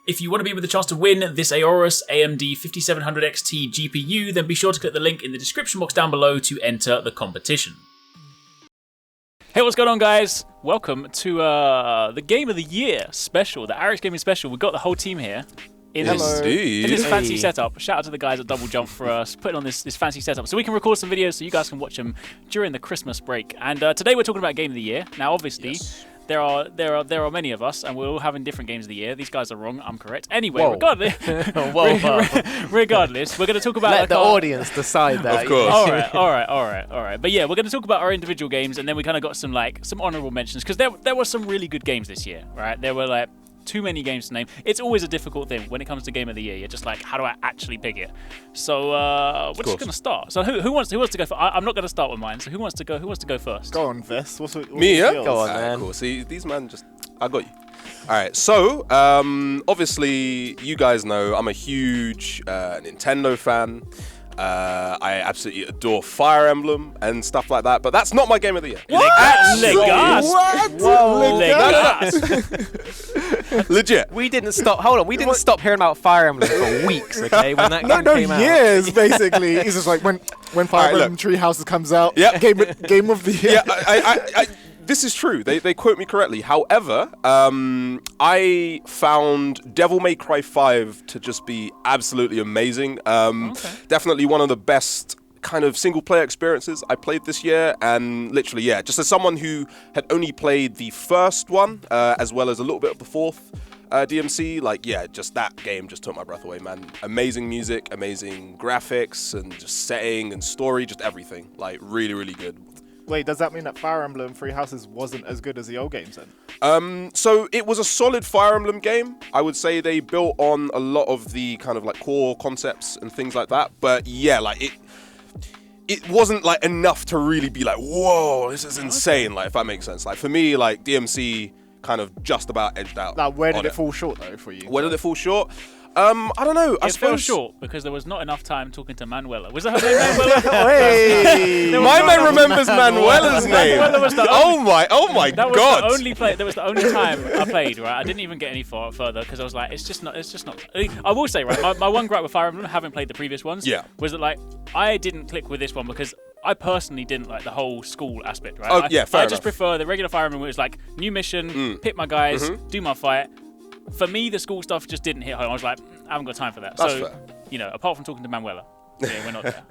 If you want to be with the chance to win this Aorus AMD 5700 XT GPU, then be sure to click the link in the description box down below to enter the competition. Hey, what's going on, guys? Welcome to the Game of the Year special, the Arekkz Gaming special. We've got the whole team here in this fancy setup. Shout out to the guys at Double Jump for us putting on this fancy setup so we can record some videos so you guys can watch them during the Christmas break. And today we're talking about Game of the Year. Now, obviously, there are many of us, and we're all having different games of the year. These guys are wrong. I'm correct. Anyway, regardless, regardless, we're going to talk about let the audience decide that. Of course. All right. But yeah, we're going to talk about our individual games, and then we kind of got some honorable mentions because there were some really good games this year, right? There were too many games to name. It's always a difficult thing when it comes to Game of the Year. You're just like, how do I actually pick it? So we're just gonna start. So who wants to go first? I'm not gonna start with mine. So who wants to go first? Go on, Vess. What's me? Yeah. Yours? Go on, man. Cool. See, these man I got you. All right. So obviously, you guys know I'm a huge Nintendo fan. I absolutely adore Fire Emblem and stuff like that, but that's not my Game of the Year. What? Legit. We didn't stop. Hold on. We didn't stop hearing about Fire Emblem for weeks. Okay, when that game came out. years basically. It's just like when Fire Emblem Three Houses comes out. Yeah. Game of the Year. Yeah. This is true. They quote me correctly. However, I found Devil May Cry 5 to just be absolutely amazing. Definitely one of the best kind of single-player experiences I played this year. And literally, yeah, just as someone who had only played the first one, as well as a little bit of the fourth DMC, just that game just took my breath away, man. Amazing music, amazing graphics, and just setting and story, just everything. Really, really good. Wait, does that mean that Fire Emblem Three Houses wasn't as good as the old games then? So it was a solid Fire Emblem game. I would say they built on a lot of the kind of core concepts and things like that. But yeah, it wasn't enough to really be whoa, this is insane. If that makes sense. For me, DMC kind of just about edged out. Where did it fall short though for you? Where did it fall short? I don't know. I suppose fell short because there was not enough time talking to Manuela. Was that her name, Manuela? Hey, my man remembers Manuela's name. Oh my God! That was the only time I played. Right, I didn't even get any further because I was like, it's just not. I will say, right, my one gripe with Fire Emblem, having played the previous ones, was that I didn't click with this one because I personally didn't like the whole school aspect. Right? I just prefer the regular Fire Emblem where it's new mission, pick my guys, do my fight. For me, the school stuff just didn't hit home. I was like, I haven't got time for that. That's fair. Apart from talking to Manuela, we're not there.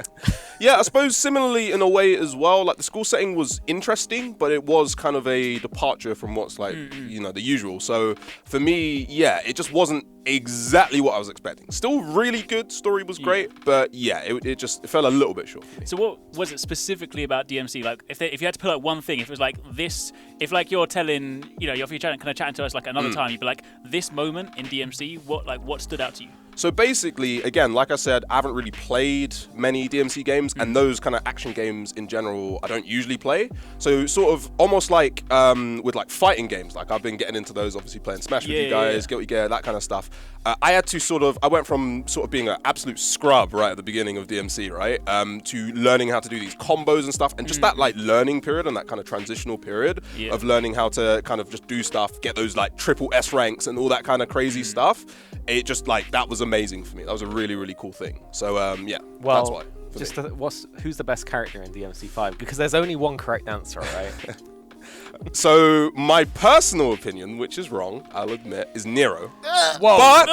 Yeah, I suppose similarly in a way as well. The school setting was interesting, but it was kind of a departure from what's the usual. So for me, it just wasn't exactly what I was expecting. Still really good. Story was great, but it fell a little bit short for me. So what was it specifically about DMC? If you had to put one thing, if it was this, if you're telling, if you're kind of chatting to us another time, you'd be this moment in DMC, what stood out to you? So basically, again, like I said, I haven't really played many DMC games, and those kind of action games in general, I don't usually play. So sort of almost with fighting games, I've been getting into those, obviously playing Smash with you guys, Guilty Gear, that kind of stuff. I had to I went from sort of being an absolute scrub right at the beginning of DMC, right, to learning how to do these combos and stuff, and just that learning period and that kind of transitional period of learning how to kind of just do stuff, get those triple S ranks and all that kind of crazy stuff. It just that was amazing for me. That was a really, really cool thing. So that's why. Who's the best character in DMC 5? Because there's only one correct answer, right? So my personal opinion, which is wrong, I'll admit, is Nero. Whoa! But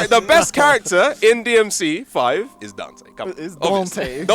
the best character in DMC 5 is Dante. Come on. It's Dante.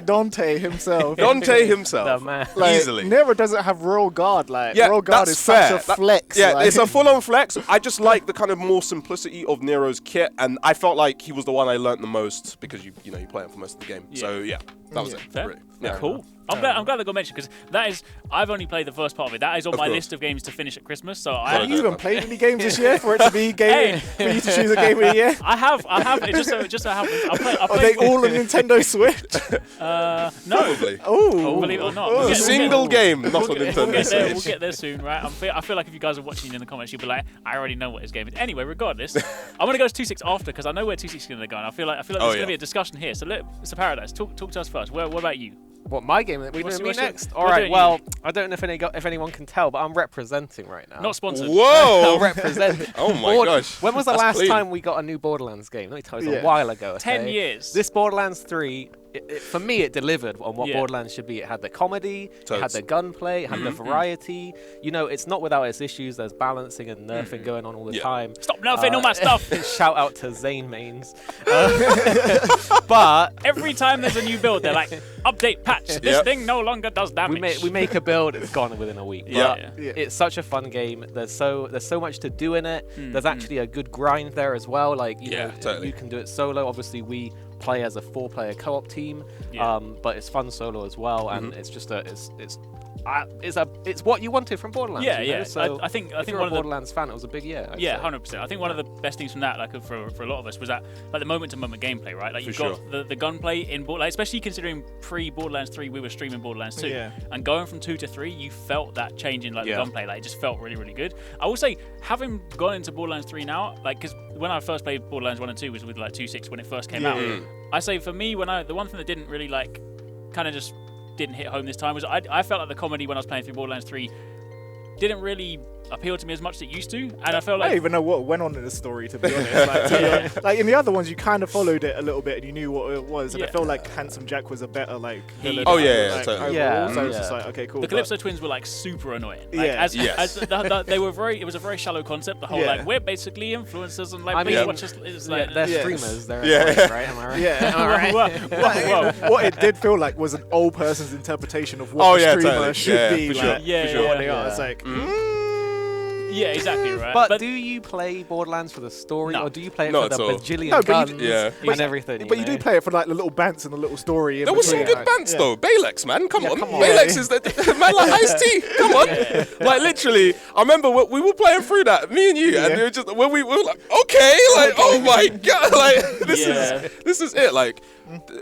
Dante himself. Dante himself. The man. Easily. Nero doesn't have Royal Guard. Royal Guard is such a flex. It's a full-on flex. I just like the kind of more simplicity of Nero's kit, and I felt like he was the one I learnt the most because you play him for most of the game. Yeah. So that was it. Fair. Really. Yeah, cool. I'm glad they got mentioned because I've only played the first part of it. That is on my list of games to finish at Christmas. So have you even played any games this year for it to be game for you to choose a game of the year? I have. It just so happens. Are they all on Nintendo Switch? No. Probably. Oh, believe it or not. Single game, not on Nintendo Switch. We'll get there soon, right? I feel like if you guys are watching in the comments, you'll be like, I already know what his game is. Anyway, regardless, I'm gonna go to 2.6 after because I know where 2.6 is gonna go. And I feel like there's gonna be a discussion here. So Paradise, talk to us first. What about you? What, my game? What are you What's- doing me what's your- next? what All right, doing well, you? I don't know if anyone can tell, but I'm representing right now. Not sponsored. Whoa! I'm representing. Oh my gosh. When was the That's last clean. time we got a new Borderlands game? Let me tell you, it was Yeah. a while ago. 10 okay? years. This Borderlands 3, for me, it delivered on what Yeah. Borderlands should be. It had the comedy, it had Totes. the gunplay, it had the variety. You know, it's not without its issues. There's balancing and nerfing going on all the Yeah. time. Stop nerfing all my stuff. Shout out to Zane Mains. But Every time there's a new build, they're like, update patch. This Yep. thing no longer does damage. we make a build, it's gone within a week. Yeah. But Yeah. it's such a fun game. There's so much to do in it. There's actually a good grind there as well. Like you Yeah, know, totally. you can do it solo. Obviously, we play as a 4-player co-op team, Yeah. but it's fun solo as well, and it's just it's what you wanted from Borderlands. Yeah, you know? yeah. So I think if you're one a of the Borderlands fan, it was a big year. I'd Yeah, say. 100%. I think one of the best things from that, like for a lot of us, was that like the moment-to-moment gameplay, right? Like you've For got the gunplay in Borderlands, especially considering pre-Borderlands 3, we were streaming Borderlands 2, Yeah. and going from 2 to 3, you felt that change in like Yeah. the gunplay. Like it just felt really, really good. I will say, having gone into Borderlands 3 now, like because when I first played Borderlands 1 and 2 was with like 2.6 when it first came out. I say for me, the one thing that didn't really like, kind of just didn't hit home this time was I felt like the comedy when I was playing through Borderlands 3 didn't really appeal to me as much as it used to, and I felt I like don't even know what went on in the story, to be honest. Like in the other ones, you kind of followed it a little bit and you knew what it was, and I Yeah. felt like Handsome Jack was a better like villain. Oh, yeah, like, totally. overall, so Yeah, it's just yeah. like okay, cool. the but- Calypso twins were like super annoying. Like, Yeah. Yes. they were very. It was a very shallow concept. The whole Yeah. like we're basically influencers and like I please mean, watch us. It's Yeah, like they're Yeah. streamers. They're Yeah. annoying, right? Am I right? Yeah. Am I right? whoa, whoa. What it did feel like was an old person's interpretation of what Oh, a yeah, streamer totally. should Yeah, be. for like, sure. Yeah, for yeah, what they yeah. are. It's like, Yeah, exactly right. But do you play Borderlands for the story, No. or do you play it Not for the at all. bajillion No, but guns you Yeah. and everything? but you do know? play it for like the little bants and the little story. In There was some between, good like, bands yeah. though. Baylex, man, come on. come on. Baylex is the man like Ice-T. Come on, like literally. I remember we were playing through that, me and you, and Yeah. we were just when we were like, okay, like oh my god, like Yeah. this is it. Like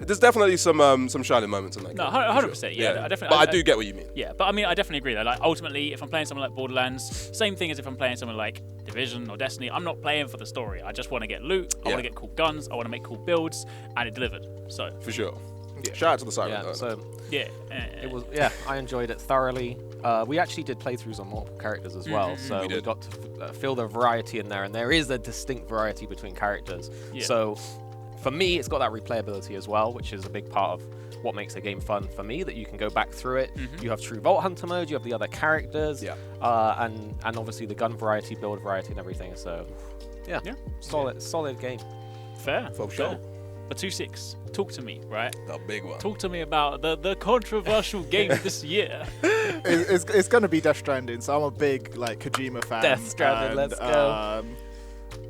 there's definitely some shining moments in that. No, game, 100%. for Yeah, sure. I definitely. But I do get what you mean. Yeah, but I mean, I definitely agree though. Like ultimately, if I'm playing something like Borderlands, same thing as if I'm playing something like Division or Destiny. I'm not playing for the story. I just want to get loot. I Yeah. want to get cool guns. I want to make cool builds, and it delivered. So For sure. Shout out to the Siren. Yeah, so yeah, it was. Yeah, I enjoyed it thoroughly. We actually did playthroughs on multiple characters as well, so We we did. got to feel the variety in there, and there is a distinct variety between characters. Yeah. So for me, it's got that replayability as well, which is a big part of what makes a game fun for me, that you can go back through it. You have True Vault Hunter mode, you have the other characters, Yeah. and obviously the gun variety, build variety, and everything. So yeah, Yeah. solid game. fair. For fair. sure. But 2.6, talk to me, right? The big one. Talk to me about the controversial game this year. It's gonna be Death Stranding, so I'm a big like Kojima fan. Death Stranding, and, let's go.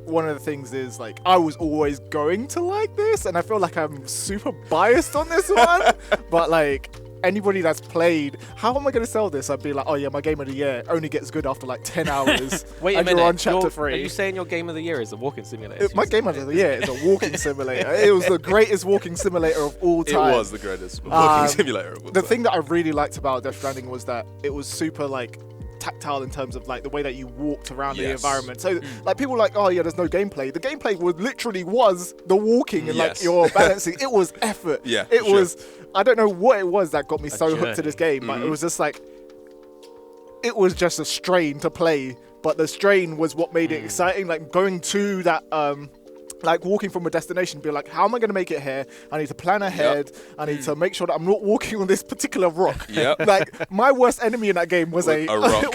One of the things is like I was always going to like this, and I feel like I'm super biased on this one. But like anybody that's played, how am I going to sell this? I'd be like, oh yeah, my game of the year only gets good after like 10 hours. Wait a and minute, you're on chapter Are 3. you saying your game of the year is a walking simulator? My game of the year is a walking simulator. It was the greatest walking simulator of all It time. was the greatest walking simulator. of all The time. thing that I really liked about Death Stranding was that it was super like tactile in terms of like the way that you walked around the Yes. environment. So like people were like, oh yeah, there's no gameplay. The gameplay was literally the walking and like Yes. your balancing. It was effort. Yeah, It sure. was. I don't know what it was that got me so hooked to journey. this game, but Mm-hmm. it was just like it was just a strain to play. But the strain was what made it exciting. Like going to that. Like walking from a destination, be like, how am I going to make it here? I need to plan ahead. I need to make sure that I'm not walking on this particular rock. Yep. Like my worst enemy in that game was a rock.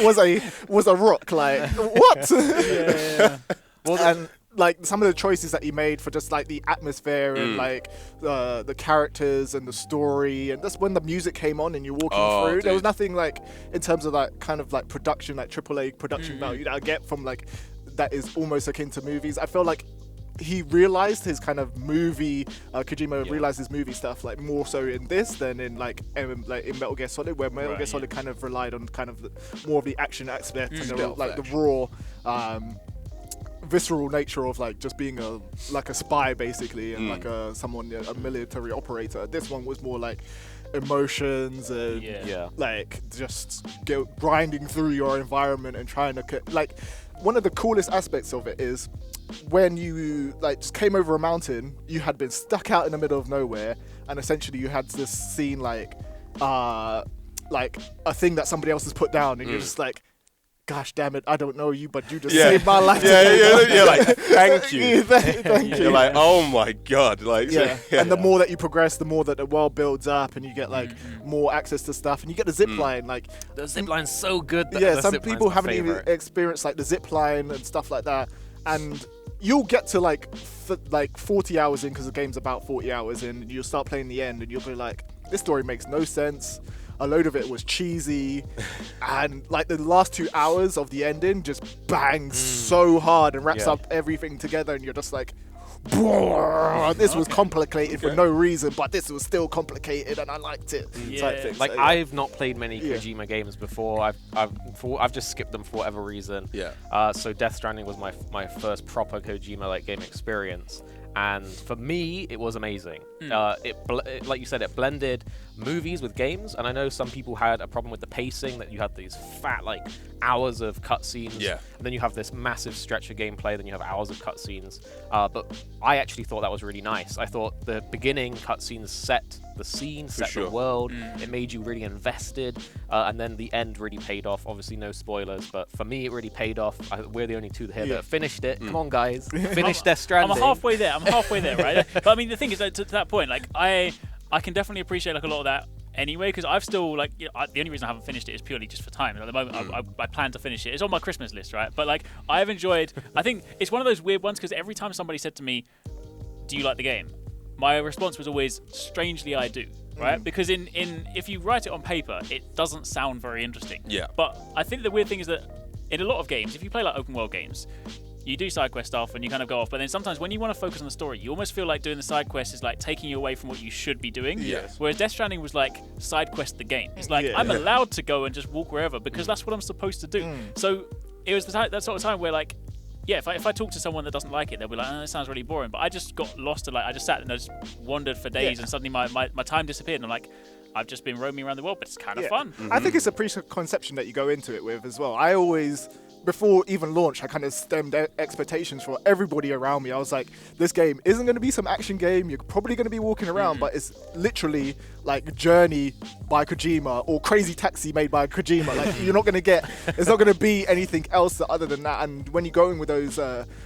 was a rock. Like what? Yeah. Well, and like some of the choices that he made for just like the atmosphere and like the characters and the story, and that's when the music came on and you're walking Oh, through. There was dude. nothing like in terms of that kind of like production, like AAA production value that I get from like that is almost akin to movies. I feel like he realized his kind of movie, Kojima realized his movie stuff like more so in this than in like in Metal Gear Solid, where Metal Right, Gear Solid kind of relied on kind of more of the action aspect and the, Stealth like the action. raw, visceral nature of like just being a spy basically and like a military operator. This one was more like emotions and Yeah. like just grinding through your environment and trying to like one of the coolest aspects of it is when you like just came over a mountain, you had been stuck out in the middle of nowhere, and essentially you had this scene like like a thing that somebody else has put down, and you're just like, gosh damn it, I don't know you, but you just saved my life. You're like, thank you. Thank you. You're like, oh my god, like, And the more that you progress, the more that the world builds up, and you get like more access to stuff, and you get the zip line. Like The zip line's so good. some people haven't even experienced like the zip line and stuff like that, and you'll get to like 40 hours in, because the game's about 40 hours in, and you'll start playing the end, and you'll be like, this story makes no sense. A load of it was cheesy, and like the last 2 hours of the ending just bangs so hard and wraps up everything together, and you're just like, this was complicated for no reason, but this was still complicated, and I liked it. Type thing. Like, So, I've not played many Kojima games before. I've just skipped them for whatever reason. So Death Stranding was my first proper Kojima like game experience. And for me, it was amazing. It like you said, it blended movies with games. And I know some people had a problem with the pacing, that you had these fat, like, hours of cutscenes. And then you have this massive stretch of gameplay, then you have hours of cutscenes. But I actually thought that was really nice. I thought the beginning cutscenes set the scene, set the world. It made you really invested. And then the end really paid off. Obviously, no spoilers, but for me, it really paid off. We're the only two here that have finished it. Come on, guys. Finish Death Stranding. I'm halfway there, right? But I mean, the thing is, to that point, like, I can definitely appreciate like a lot of that anyway, because I've still like, the only reason I haven't finished it is purely just for time. At the moment, I plan to finish it. It's on my Christmas list, right? But like, I've enjoyed. I think it's one of those weird ones, because every time somebody said to me, "Do you like the game?" my response was always, "Strangely, I do." Right? Because in if you write it on paper, it doesn't sound very interesting. But I think the weird thing is that in a lot of games, if you play like open world games, you do side quest stuff and you kind of go off, but then sometimes when you want to focus on the story, you almost feel like doing the side quest is like taking you away from what you should be doing. Whereas Death Stranding was like side quest the game. It's like I'm allowed to go and just walk wherever because that's what I'm supposed to do. So it was that sort of time where like, if I talk to someone that doesn't like it, they'll be like, "Oh, it sounds really boring." But I just got lost and like I just sat and I just wandered for days, and suddenly my time disappeared, and I'm like, I've just been roaming around the world, but it's kind of fun. I think it's a preconception that you go into it with as well. I always, before even launch, I kind of stemmed expectations for everybody around me. I was like, this game isn't going to be some action game. You're probably going to be walking around, but it's literally like Journey by Kojima or Crazy Taxi made by Kojima. Like, you're not going to get, there's not going to be anything else other than that. And when you go in with those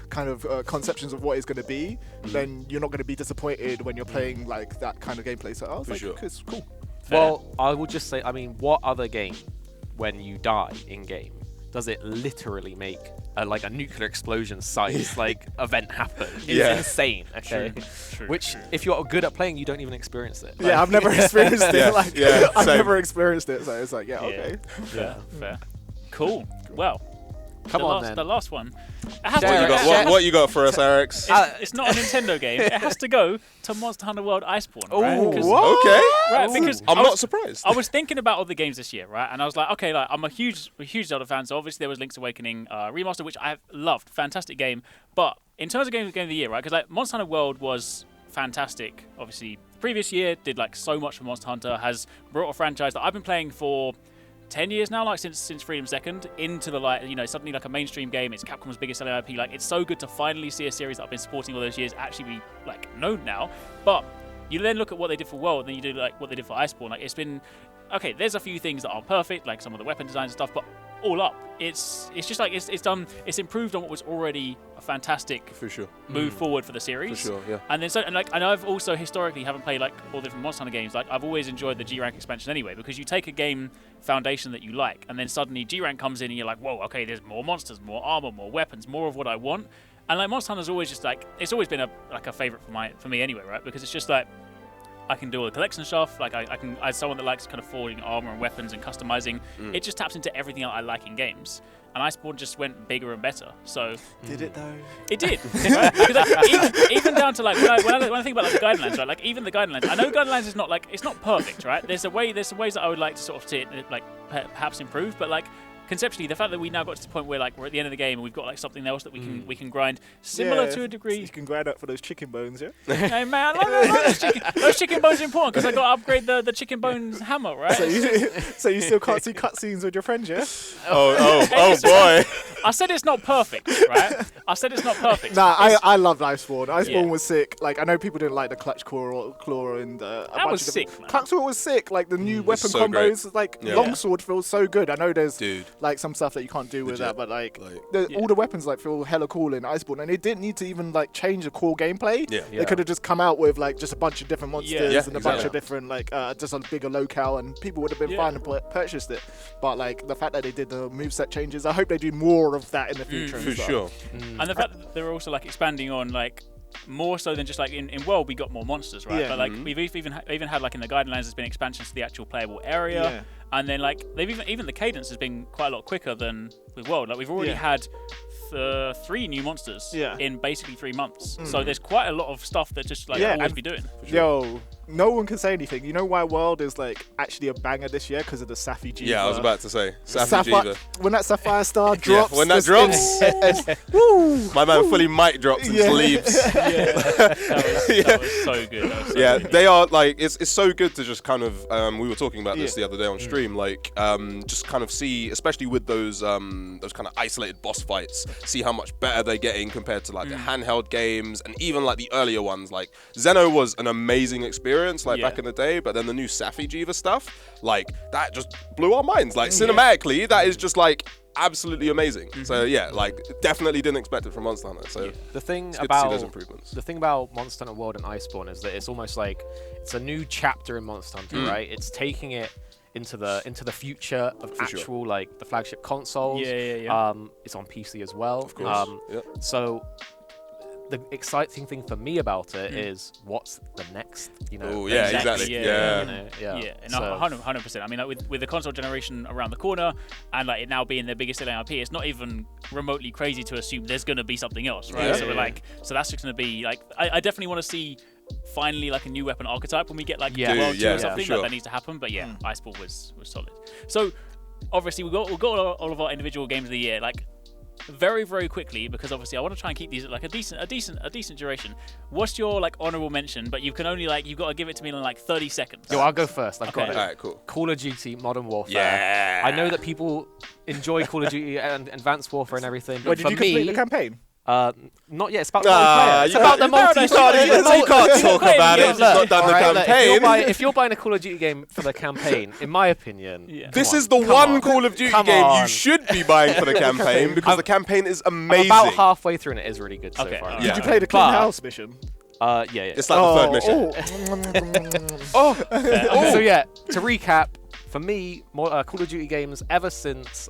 kind of conceptions of what it's going to be, then you're not going to be disappointed when you're playing like that kind of gameplay. So I was like, it's cool. Well, I would just say, I mean, what other game, when you die in game, does it literally make a nuclear explosion size like event happen? It's insane. Okay, True. If you're good at playing, you don't even experience it. Yeah, I've never experienced it. I've never experienced it, so it's like, okay. Yeah, fair. Cool. Well, Come on, then. The last one. What you got for us, Arekkz? It's not a Nintendo game. It has to go to Monster Hunter World Iceborne. Right? Okay. Right, because I'm not surprised. I was thinking about all the games this year, right? And I was like, okay, like I'm a huge Zelda fan, so obviously there was Link's Awakening remaster, which I have loved, fantastic game. But in terms of game of the year, right? Because like Monster Hunter World was fantastic. Obviously, the previous year did like so much for Monster Hunter, has brought a franchise that I've been playing for 10 years now, like since Freedom Second, into the suddenly like a mainstream game. It's Capcom's biggest selling IP. Like, it's so good to finally see a series that I've been supporting all those years actually be like known now. But you then look at what they did for World, and then you do like what they did for Iceborne. Like, it's been okay. There's a few things that are perfect, like some of the weapon designs and stuff, but all up, it's just like it's improved on what was already a fantastic move forward for the series. For sure, yeah. And then and I've also historically haven't played like all the different Monster Hunter games. Like, I've always enjoyed the G rank expansion anyway, because you take a game foundation that you like, and then suddenly G rank comes in, and you're like, whoa, okay, there's more monsters, more armor, more weapons, more of what I want. And like Monster Hunter's always just like, it's always been a favorite for me anyway, right? Because it's just like, I can do all the collection stuff. Like, I can, as someone that likes kind of forging armor and weapons and customizing, it just taps into everything I like in games. And Iceborne just went bigger and better. So did it though? It did. Right? Because like, even down to like when I think about like the Guidelands, right? Like, even the Guidelands, I know Guidelands is not like, it's not perfect, right? There's ways that I would like to sort of see it like perhaps improve, but like conceptually, the fact that we now got to the point where like we're at the end of the game and we've got like something else that we can grind, similar to a degree. You can grind up for those chicken bones, yeah. Hey man, those chicken bones are important because I got to upgrade the chicken bones hammer, right? So you still can't see cutscenes with your friends, yeah? Oh boy. I said it's not perfect, right? I said it's not perfect. Nah, I loved Iceborne. Iceborne was sick. Like I know people didn't like the clutch claw and that was sick. Clutch claw was sick. Like the new weapon so combos, great. like longsword feels so good. I know there's Dude. like some stuff that you can't do with that, but Like, all the weapons like feel hella cool in Iceborne, and it didn't need to even like change the core gameplay. Yeah. They could have just come out with like just a bunch of different monsters and a bunch of different like just a bigger locale, and people would have been fine and purchased it. But like the fact that they did the moveset changes, I hope they do more of that in the future. for sure. And the fact that they're also like expanding on like more so than just like in World we got more monsters, right? Yeah. But like we've even had like in the Guidelines there's been expansions to the actual playable area, and then like they've even the cadence has been quite a lot quicker than with World. Like we've already had 3 new monsters in basically 3 months, so there's quite a lot of stuff that just like always be doing. Yo, no one can say anything. You know why World is like actually a banger this year? Because of the Safi Jiva. Yeah, I was about to say Safi Jiva. When that Sapphire Star drops, when that drops, woo! my man fully mic drops and just leaves. That was so good. That was so good. They are like it's so good to just kind of we were talking about this the other day on stream, like just kind of see, especially with those kind of isolated boss fights, see how much better they're getting compared to like the handheld games and even like the earlier ones. Like Xeno was an amazing experience like back in the day, but then the new Safi Jiva stuff, like that just blew our minds. Like cinematically, that is just like absolutely amazing. So yeah, like definitely didn't expect it from Monster Hunter. So the thing it's good to see those improvements. The thing about Monster Hunter World and Iceborne is that it's almost like it's a new chapter in Monster Hunter, right? It's taking it into the future of actual like the flagship consoles. It's on PC as well. Of course. So the exciting thing for me about it is what's the next, you know. Oh yeah, exactly. And 100%. I mean, like with the console generation around the corner and like it now being their biggest selling IP, it's not even remotely crazy to assume there's going to be something else, right? So we're like, so that's just going to be like, I definitely want to see finally like a new weapon archetype when we get like World 2 or something. Like that needs to happen. But yeah, Iceborne was solid. So obviously we got all of our individual games of the year. Like very, very quickly, because obviously I want to try and keep these at like a decent duration. What's your like honorable mention? But you can only like you've got to give it to me in like 30 seconds. Yo, I'll go first. I've got it. All right, cool. Call of Duty Modern Warfare. Yeah. I know that people enjoy Call of Duty and Advanced Warfare and everything. But Wait, did you complete the campaign? Not yet. It's about the multiplayer. It's about the multiplayer. You can't talk about it. It's not done the campaign. If you're buying a Call of Duty game for the campaign, in my opinion, this is the one Call of Duty game you should be buying for the campaign because the campaign is amazing. I'm about halfway through and it is really good so far. Did you play the Clean House mission? Yeah. It's like the third mission. So yeah, to recap, for me, Call of Duty games ever since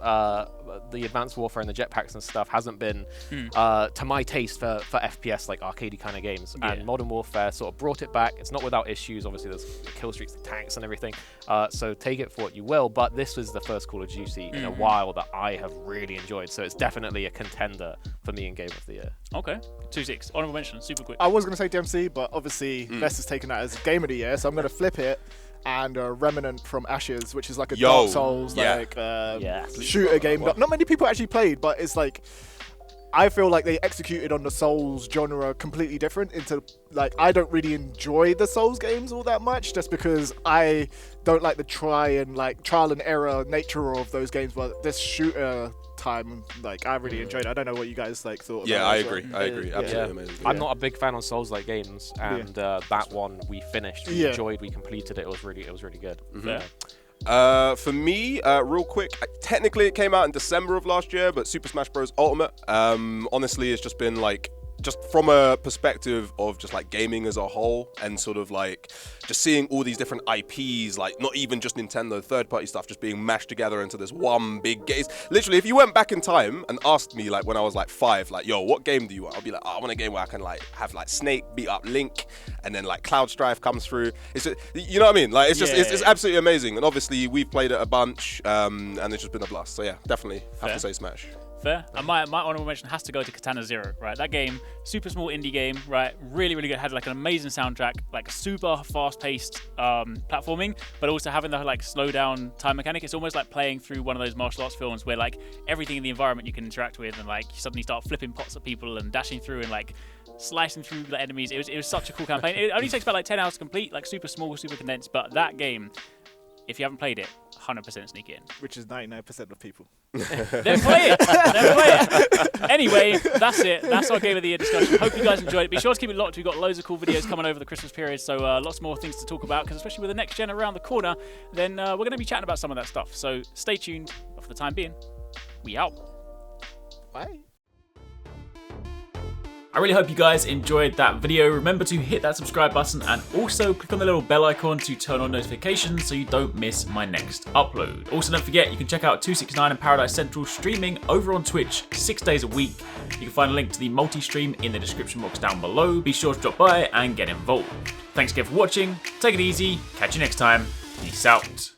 the Advanced Warfare and the jetpacks and stuff hasn't been to my taste for FPS like arcadey kind of games. And Modern Warfare sort of brought it back. It's not without issues. Obviously, there's kill streaks, the tanks, and everything. So take it for what you will. But this was the first Call of Duty in a while that I have really enjoyed. So it's definitely a contender for me in Game of the Year. Okay, 2-6. Honorable mention, super quick. I was going to say DMC, but obviously Best has taken that as Game of the Year, so I'm going to flip it. And Remnant from Ashes, which is like a Dark Souls shooter game that not many people actually played, but it's like I feel like they executed on the Souls genre completely different into like I don't really enjoy the Souls games all that much just because I don't like the trial and error nature of those games, but this shooter time, like I really enjoyed it. I don't know what you guys like thought about I it. agree. Absolutely amazing. I'm not a big fan of Souls-like games, and that one we finished, we enjoyed, we completed it. It was really good. For me, real quick, technically it came out in December of last year, but Super Smash Bros. Ultimate, honestly, it's just been like, just from a perspective of just like gaming as a whole and sort of like just seeing all these different IPs, like not even just Nintendo third-party stuff, just being mashed together into this one big game. Literally, if you went back in time and asked me like when I was like 5, like, yo, what game do you want? I'll be like, I want a game where I can like have like Snake beat up Link and then like Cloud Strife comes through. It's just, you know what I mean? Like it's just it's absolutely amazing. And obviously we've played it a bunch and it's just been a blast. So yeah, definitely have to say Smash. Fair. And my honorable mention has to go to Katana Zero, right? That game, super small indie game, right? Really, really good. Had like an amazing soundtrack, like super fast-paced platforming, but also having the like slow down time mechanic. It's almost like playing through one of those martial arts films where like everything in the environment you can interact with, and like you suddenly start flipping pots at people and dashing through and like slicing through the enemies. It was such a cool campaign. It only takes about like 10 hours to complete, like super small, super condensed. But that game, if you haven't played it, 100% sneak in. Which is 99% of people. Then play it. Then play it. Anyway, that's it. That's our Game of the Year discussion. Hope you guys enjoyed it. Be sure to keep it locked. We've got loads of cool videos coming over the Christmas period, so lots more things to talk about, because especially with the next gen around the corner, then we're going to be chatting about some of that stuff. So stay tuned. But for the time being, we out. Bye. I really hope you guys enjoyed that video. Remember to hit that subscribe button and also click on the little bell icon to turn on notifications so you don't miss my next upload. Also, don't forget, you can check out 269 and Paradise Central streaming over on Twitch 6 days a week. You can find a link to the multi-stream in the description box down below. Be sure to drop by and get involved. Thanks again for watching. Take it easy. Catch you next time. Peace out.